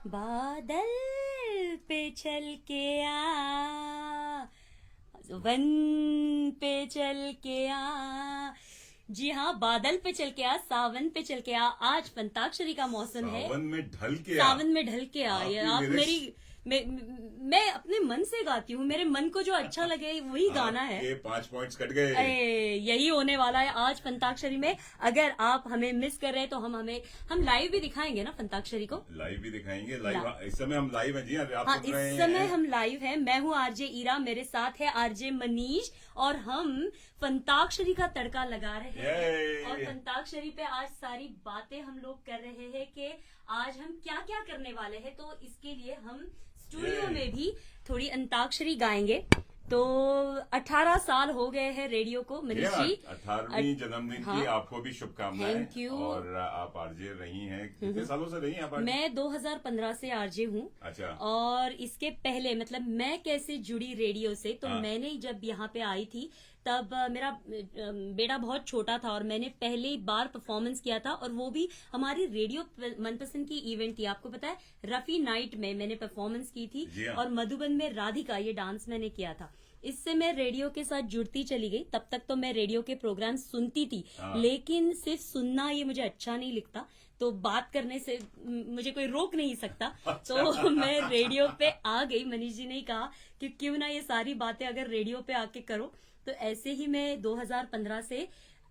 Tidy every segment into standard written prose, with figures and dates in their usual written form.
बादल पे चल के आ, वन पे चल के आ। जी हाँ, बादल पे चल के आ, सावन पे चल के आ। आज पंताक्षरी का मौसम है। सावन में ढल के आ। सावन में ढल के आ। ये आप मेरी मैं अपने मन से गाती हूँ, मेरे मन को जो अच्छा लगे वही गाना है। ये 5 पॉइंट्स कट गए। यही होने वाला है आज पंताक्षरी में। अगर आप हमें मिस कर रहे हैं तो हम लाइव भी दिखाएंगे ना पंताक्षरी को। लाइव भी दिखाएंगे। लाइव इस समय हम लाइव हैं जी। आप हाँ, सुन रहे हैं। इस समय हम लाइव हैं। मैं हूँ आरजे ईरा, मेरे साथ है आरजे मनीष और हम पंताक्षरी का तड़का लगा रहे हैं। और पंताक्षरी पे आज सारी बातें हम लोग कर रहे हैं कि आज हम क्या क्या करने वाले हैं। तो इसके लिए हम स्टूडियो में भी थोड़ी अंताक्षरी गाएंगे। तो 18 साल हो गए हैं रेडियो को मनीष जी। 18वीं जन्मदिन की आपको भी शुभकामनाएं। Thank you. और आप आरजे रही हैं, कितने सालों से रही हैं आप? मैं 2015 से आरजे हूँ। अच्छा। और इसके पहले मतलब मैं कैसे जुड़ी रेडियो से, तो मैंने जब यहाँ पे आई थी तब मेरा बेटा बहुत छोटा था और मैंने पहली बार परफॉर्मेंस किया था, और वो भी हमारी रेडियो मनपसंद की इवेंट थी। आपको पता है, रफी नाइट में मैंने परफॉर्मेंस की थी और मधुबन में राधिका, ये डांस मैंने किया था। इससे मैं रेडियो के साथ जुड़ती चली गई। तब तक तो मैं रेडियो के प्रोग्राम सुनती थी, लेकिन सिर्फ सुनना ये मुझे अच्छा नहीं लगता, तो बात करने से मुझे कोई रोक नहीं सकता। तो मैं रेडियो पे आ गई। मनीष जी ने कहा कि क्यों ना ये सारी बातें अगर रेडियो पे आके करो। तो ऐसे ही मैं 2015 से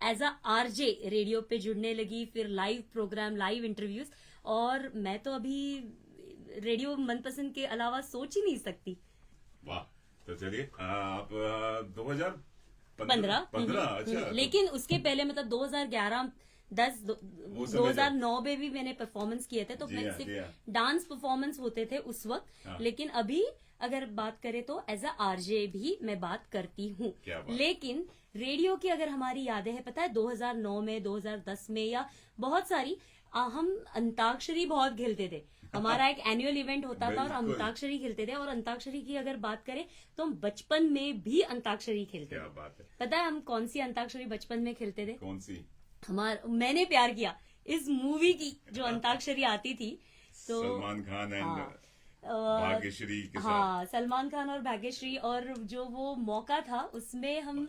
एज अ आरजे रेडियो पे जुड़ने लगी, फिर लाइव प्रोग्राम, लाइव इंटरव्यूज। और मैं तो अभी रेडियो मनपसंद के अलावा सोच ही नहीं सकती। वाह। तो चलिए, आप 2015 अच्छा। लेकिन उसके पहले मतलब 2011 10 2009 में भी मैंने परफॉर्मेंस किए थे। तो मैं सिर्फ डांस परफॉर्मेंस होते थे उस वक्त। लेकिन अभी अगर बात करें तो एज अ आरजे भी मैं बात करती हूँ। लेकिन रेडियो की अगर हमारी यादें हैं, पता है 2009 में, 2010 में या बहुत सारी, हम अंताक्षरी बहुत खेलते थे। हमारा एक एनुअल इवेंट होता था और अंताक्षरी खेलते थे। और अंताक्षरी की अगर बात करें तो हम बचपन में भी अंताक्षरी खेलते थे। बात है। पता है हम कौन सी अंताक्षरी बचपन में खेलते थे? कौन सी? मैंने प्यार किया, इस मूवी की जो अंताक्षरी आती थी। तो सलमान खान एंड भाग्यश्री के साथ। हाँ, सलमान खान और भाग्यश्री, और जो वो मौका था उसमें हम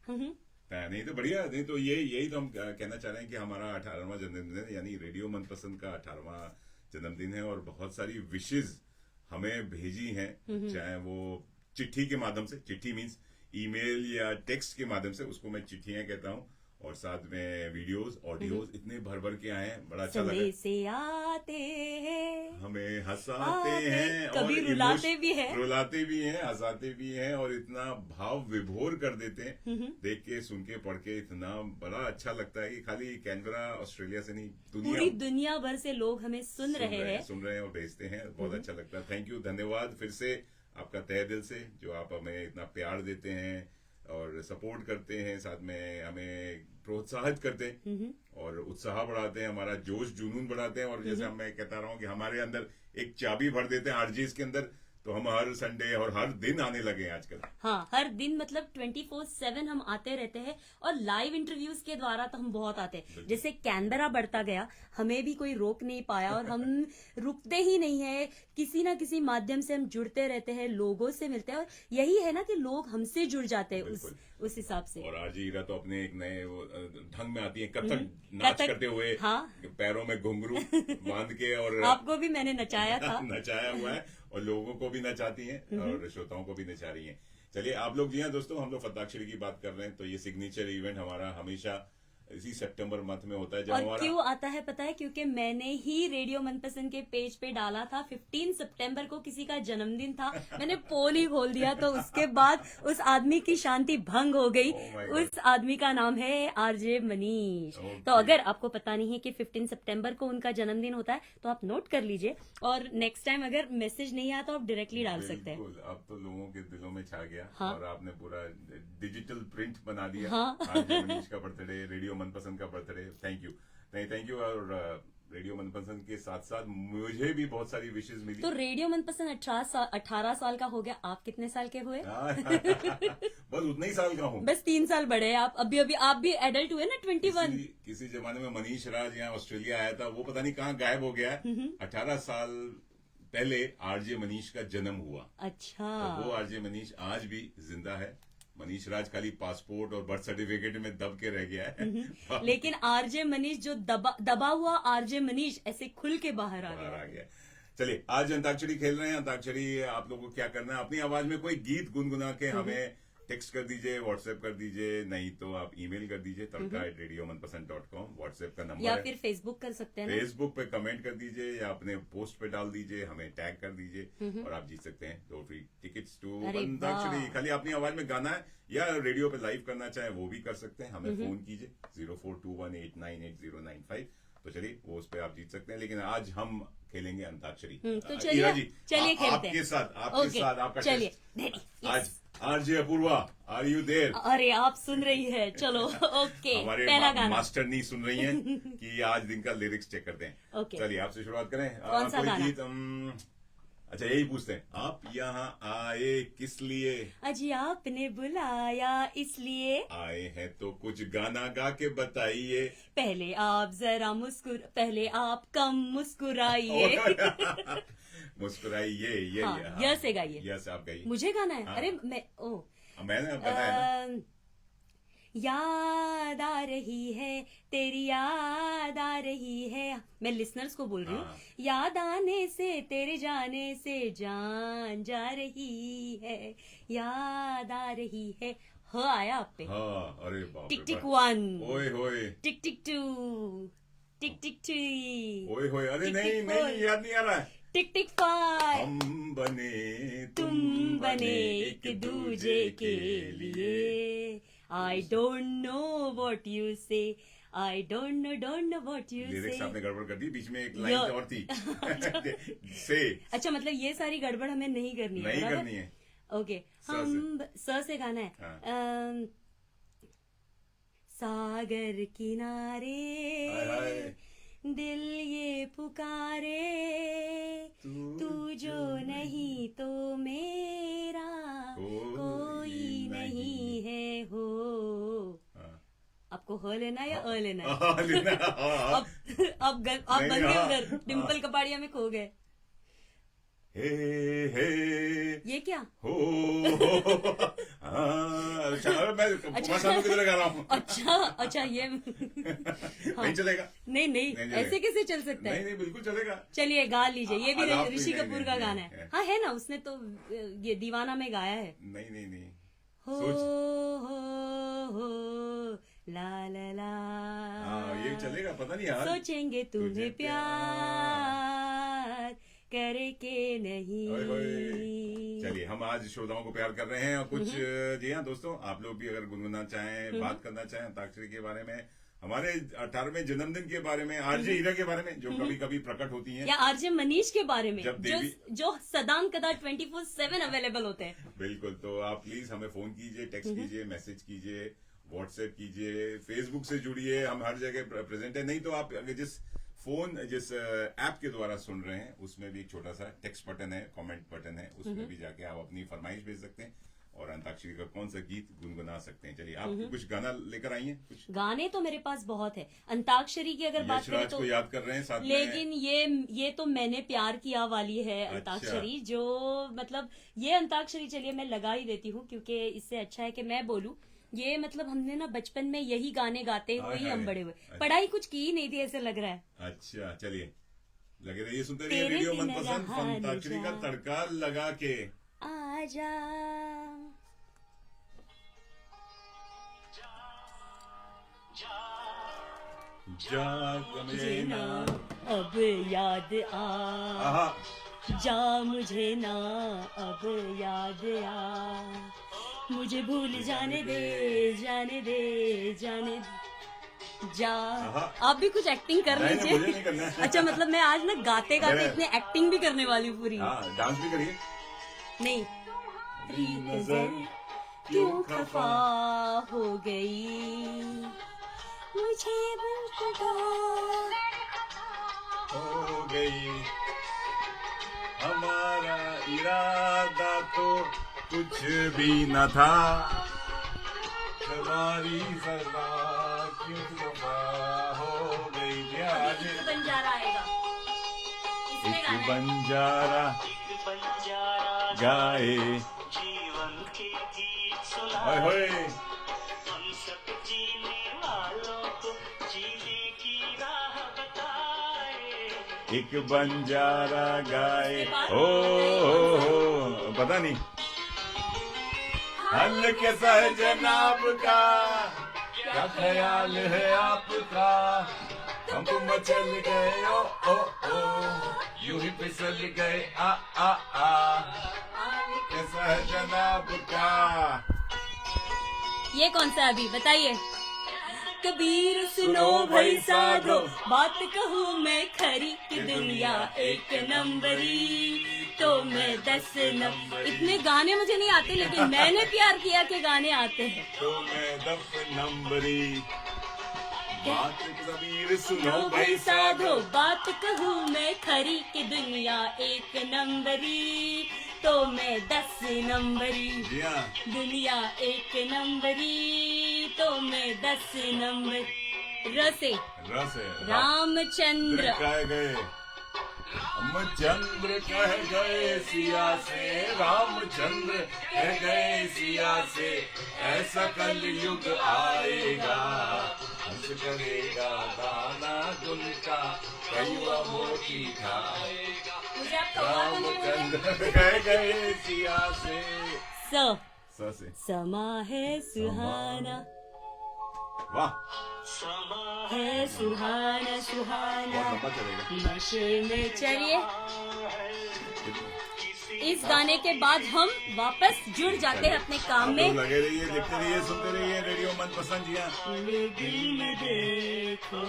नहीं तो बढ़िया। नहीं तो यही तो हम कहना चाह रहे हैं कि हमारा 18वां जन्मदिन है, यानी रेडियो मनपसंद का 18वां जन्मदिन है। और बहुत सारी विशेष हमें भेजी हैं, चाहे वो चिट्ठी के माध्यम से, चिट्ठी मीन्स ईमेल या टेक्स्ट के माध्यम से, उसको मैं चिट्ठियां कहता हूँ। और साथ में वीडियोस, ऑडियोज इतने भर भर के आए हैं, बड़ा अच्छा लगा। से आते हैं, हमें हंसाते हैं, कभी और रुलाते भी हैं, हंसाते भी हैं, और इतना भाव विभोर कर देते हैं। देख के, सुन के, पढ़ के इतना बड़ा अच्छा लगता है कि खाली कैनबरा ऑस्ट्रेलिया से नहीं, पूरी दुनिया भर से लोग हमें सुन रहे हैं और भेजते हैं। बहुत अच्छा लगता है। थैंक यू, धन्यवाद फिर से आपका तहे दिल से, जो आप हमें इतना प्यार देते हैं और सपोर्ट करते हैं, साथ में हमें प्रोत्साहित करते हैं और उत्साह बढ़ाते हैं, हमारा जोश जुनून बढ़ाते हैं। और जैसे मैं कहता रहा हूँ कि हमारे अंदर एक चाबी भर देते हैं आरजीएस के अंदर, तो हम हर संडे और हर दिन आने लगे हैं आजकल। हाँ, हर दिन मतलब 24/7 हम आते रहते हैं। और लाइव इंटरव्यूज के द्वारा तो हम बहुत आते हैं। जैसे कैनबरा बढ़ता गया, हमें भी कोई रोक नहीं पाया और हम रुकते ही नहीं है। किसी ना किसी माध्यम से हम जुड़ते रहते हैं, लोगों से मिलते हैं, और यही है ना कि लोग हमसे जुड़ जाते हैं उस हिसाब से। और आज हीरा तो अपने एक नए ढंग में आती है, कथक नाच करते हुए। हाँ, पैरों में घुंघरू बांध के, और आपको भी मैंने नचाया था। नचाया हुआ है, और लोगों को भी नचाती हैं और श्रोताओं को भी नचा रही हैं। चलिए, आप लोग जी हाँ दोस्तों, हम लोग फंताक्षरी की बात कर रहे हैं। तो ये सिग्नेचर इवेंट हमारा हमेशा इसी सितंबर मंथ में होता है, जब हमारा क्यों आता है पता है? क्योंकि मैंने ही रेडियो मनपसंद के पेज पे डाला था 15 सितंबर को किसी का जन्मदिन था। मैंने पोल ही खोल दिया, तो उसके बाद उस आदमी की शांति भंग हो गई। उस आदमी का नाम है आरजे मनीष। तो अगर आपको पता नहीं है कि 15 सितंबर को उनका जन्मदिन होता है, तो आप नोट कर लीजिए, और नेक्स्ट टाइम अगर मैसेज नहीं आता, आप डायरेक्टली डाल सकते हैं। अब तो लोगों के दिलों में छा गया। हाँ। और आपने पूरा डिजिटल प्रिंट बना दिया। हाँ। आरजे मनीष का बर्थडे, रेडियो मनपसंद का बर्थडे। Thank you. और रेडियो मनपसंद के साथ साथ मुझे भी बहुत सारी विशेष मिली। तो रेडियो मनपसंद 18 साल का हो गया। आप कितने साल के हुए? बस उतना ही साल का हूँ। बस 3 साल बड़े हैं आप। आप भी एडल्ट हुए ना, 21। किसी जमाने में मनीष राज यहाँ ऑस्ट्रेलिया आया था, वो पता नहीं कहाँ गायब हो गया। 18 साल पहले आरजे मनीष का जन्म हुआ। अच्छा। और वो आरजे मनीष आज भी जिंदा है। मनीष राज खाली पासपोर्ट और बर्थ सर्टिफिकेट में दब के रह गया है। लेकिन आरजे मनीष जो दबा हुआ आरजे मनीष ऐसे खुल के बाहर आ गया। चलिए, आज अंताक्षरी खेल रहे हैं। अंताक्षरी आप लोगों को क्या करना है, अपनी आवाज में कोई गीत गुनगुना के हमें टेक्स्ट कर दीजिए, व्हाट्सएप कर दीजिए, नहीं तो आप ईमेल कर दीजिए tadka@radiomanpasand.com, व्हाट्सएप का नंबर या है। फिर फेसबुक कर सकते हैं ना? फेसबुक पे कमेंट कर दीजिए या अपने पोस्ट पे डाल दीजिए, हमें टैग कर दीजिए और आप जीत सकते हैं 2 फ्री टिकट्स टू अरे अंताक्षरी। वाह। खाली अपनी आवाज में गाना है या रेडियो पे लाइव करना चाहे वो भी कर सकते हैं। हमें फोन कीजिए 0421898095। तो चलिए, वो उस पे आप जीत सकते हैं। लेकिन आज हम खेलेंगे अंताक्षरी। तो ईरा जी, चलिए खेलते हैं आपके साथ आपका चलिए टेस्ट। आज RJ Apurva, are you there? अरे आप सुन रही है, चलो ओके। हमारे पहला गाना मास्टर नहीं सुन रही हैं कि आज दिन का लिरिक्स चेक करते हैं। ओके। चलिए, आपसे शुरुआत करें। कौन सा कोई गाना? गीत अच्छा, यही पूछते हैं, आप यहाँ आए किस लिए? अजी आपने बुलाया इसलिए आए हैं तो कुछ गाना गा के बताइए। पहले आप कम मुस्कुराइए। मुस्कुराइए, ये हाँ, य से गाइए। यस, आप गाइए। मुझे गाना है? हाँ। अरे मैंने बताया ना। याद आ रही है, तेरी याद आ रही है। मैं लिसनर्स को बोल रही हूँ। हाँ। याद आने से, तेरे जाने से जान जा रही है, याद आ रही है। ह आया आप पे। हाँ, अरे बाप रे टिक टिक बाप। 1, ओए होए, टिक टिक 2, टिक टिक 3, ओए होए, अरे टिक नहीं टिक नहीं, 4, याद नहीं आ रहा है। टिक टिक 5। हम बने तुम बने एक दूजे के लिए। I don't know what you say, I don't know what you lyrics say. आपने गड़बड़ कर दी, बीच में एक लाइन और थी। से अच्छा, मतलब ये सारी गड़बड़ हमें नहीं करनी है? नहीं बराबर? करनी है। ओके। हम स से गाना है। हाँ। सागर किनारे हाय हाय। दिल ये पुकारे, तू जो नहीं तो मेरा कोई नहीं है हो। हाँ। आपको ह लेना या अ लेना है? हाँ, लेना, हाँ। अब आप बन गए उधर, डिम्पल कपाड़िया में खो गए। हे हे ये क्या? हो अच्छा, मैं कुमार सानू की तरह गा रहा हूँ। अच्छा ये नहीं चलेगा? नहीं चलेगा। ऐसे कैसे चल सकता है? नहीं, बिल्कुल चलेगा। चलिए गा लीजिए। ये भी आलाप ऋषि नहीं, कपूर का नहीं, गाना नहीं, है। हाँ, है ना, उसने तो ये दीवाना में गाया है। नहीं हो सोच। हो ला ला ला। हाँ, ये चलेगा, पता नहीं यार। सोचेंगे तुझे तुम्हें प्यार करे के नहीं। ओए होए। चलिए, हम आज श्रोताओं को प्यार कर रहे हैं और कुछ जी हाँ दोस्तों, आप लोग भी अगर गुनगुना चाहें, बात करना चाहें अंताक्षरी के बारे में, हमारे 18वें जन्मदिन के बारे में, आरजे हीरा के बारे में जो कभी कभी प्रकट होती हैं, या आरजे मनीष के बारे में जब जो सदाम कदा 24/7 अवेलेबल होते हैं। बिल्कुल। तो आप प्लीज हमें फोन कीजिए, टेक्स्ट कीजिए, मैसेज कीजिए, व्हाट्सएप कीजिए, फेसबुक से जुड़िए, हम हर जगह प्रेजेंट है। नहीं तो आप अगर जिस ऐप के द्वारा सुन रहे हैं उसमें भी एक छोटा सा टेक्स्ट बटन है, कमेंट बटन है, उसमें भी जाके आप अपनी फरमाइश भेज सकते हैं और अंताक्षरी का कौन सा गीत गुनगुना सकते हैं। चलिए, आप कुछ गाना लेकर आई हैं? कुछ गाने तो मेरे पास बहुत है। अंताक्षरी की अगर बात करें यशराज तो को याद कर रहे हैं साथ में। लेकिन ये तो मैंने प्यार किया वाली है अंताक्षरी, जो मतलब ये अंताक्षरी चलिए मैं लगा ही देती हूँ, क्योंकि इससे अच्छा है कि मैं बोलूं। ये मतलब हमने ना बचपन में यही गाने गाते हुए ही हम बड़े हुए। पढ़ाई कुछ की ही नहीं थी, ऐसे लग रहा है। अच्छा, चलिए लगे रहिए, सुनते रहिए रेडियो मनपसंद, अंताक्षरी का तड़का लगा के। आजा जाग मुझे ना अब याद आ, जा मुझे ना अब याद आ, मुझे भूल जाने दे जाने दे जाने जा। आप भी कुछ एक्टिंग कर नहीं, मुझे नहीं लीजिए। करना है। अच्छा, मतलब मैं आज ना गाते गाते इतने एक्टिंग भी करने वाली हूँ पूरी। हाँ, डांस भी करिए। नहीं, नजर क्यों खफा हो गई, मुझे बिल्कुल हो गई, हमारा इरादा तो कुछ भी न था, तुम्हारी सजा क्यों खफा हो गई। बन जा रहा है। इसमें बंजारा गाए जीवन के गीत सुना ओए होए हम सब जीने वालों को जीने की राह बताए एक बंजारा गाए हो पता नहीं हल के सह जनाब का क्या ख्याल है आपका हम तो मचल गए ओ यूं ही फिसल गए आ कैसा है जनाब का ये कौन सा अभी बताइए। कबीर सुनो भाई साधो बात कहूँ मैं खरी कि दुनिया एक नंबरी तो मैं 10 नंबर। इतने गाने मुझे नहीं आते लेकिन मैंने प्यार किया कि गाने आते हैं। तो मैं 10 नंबरी बात कबीर सुनो भाई साधो बात कहूँ मैं खरी कि दुनिया एक नंबरी तो मैं 10 नंबरी। जी हाँ दुनिया एक नंबरी तो मैं 10 नंबर। रसे रस है रामचंद्र कह गए रामचंद्र कह गए सिया से रामचंद्र कह गए सिया से ऐसा कल युग आएगा हंस करेगा दाना गुनका कयुआ मोती खाएगा मुझे आपका बहुत रामचंद्र कह गए सिया से स से समा है सुहाना वाह समा है सुहाना सुहाना बहुत लंबा चलेगा नशे में चलिए। इस गाने के बाद हम वापस जुड़ जाते हैं अपने काम में। तो लगे रहिए देखते रहिए सुनते रहिए रेडियो मनपसंद जी हाँ पूरे दिल में देखो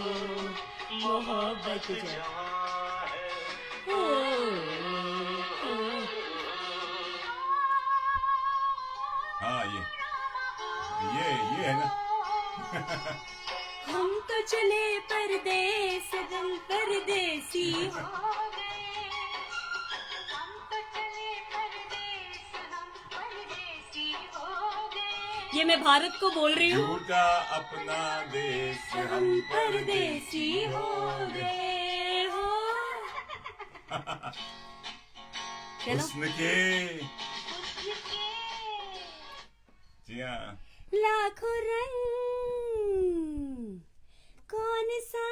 मोहब्बत हो। हाँ ये है ना हम तो चले परदेस दिल परदेसी हो। ये मैं भारत को बोल रही हूँ। झूठा अपना देश हम परदेसी हो गए हो। चलो हुस्न के जी हाँ लाखों रंग कौन सा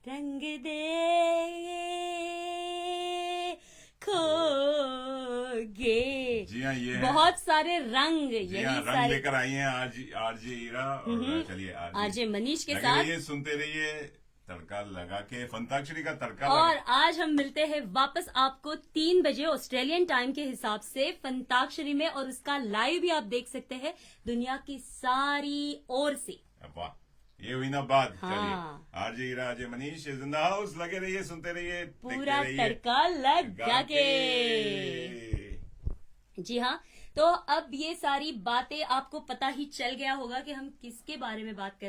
रंग देखोगे। जी हाँ ये है बहुत सारे रंग जी यही हाँ रंग सारे लेकर आई हैं आरजे ईरा और चलिए आरजे मनीष के लगे साथ। रहिए सुनते रहिए तड़का लगा के फंताक्षरी का तड़का और लगा आज हम मिलते हैं वापस आपको 3 बजे ऑस्ट्रेलियन टाइम के हिसाब से फंताक्षरी में और उसका लाइव भी आप देख सकते हैं दुनिया की सारी ओर से। वाह ये हुई ना बात हाँ। चलिए RJ Ira RJ Manish is in the house लगे रहिए सुनते रहिए देखते पूरा रहिए तड़का लगा के। जी हाँ तो अब ये सारी बातें आपको पता ही चल गया होगा कि हम किसके बारे में बात कर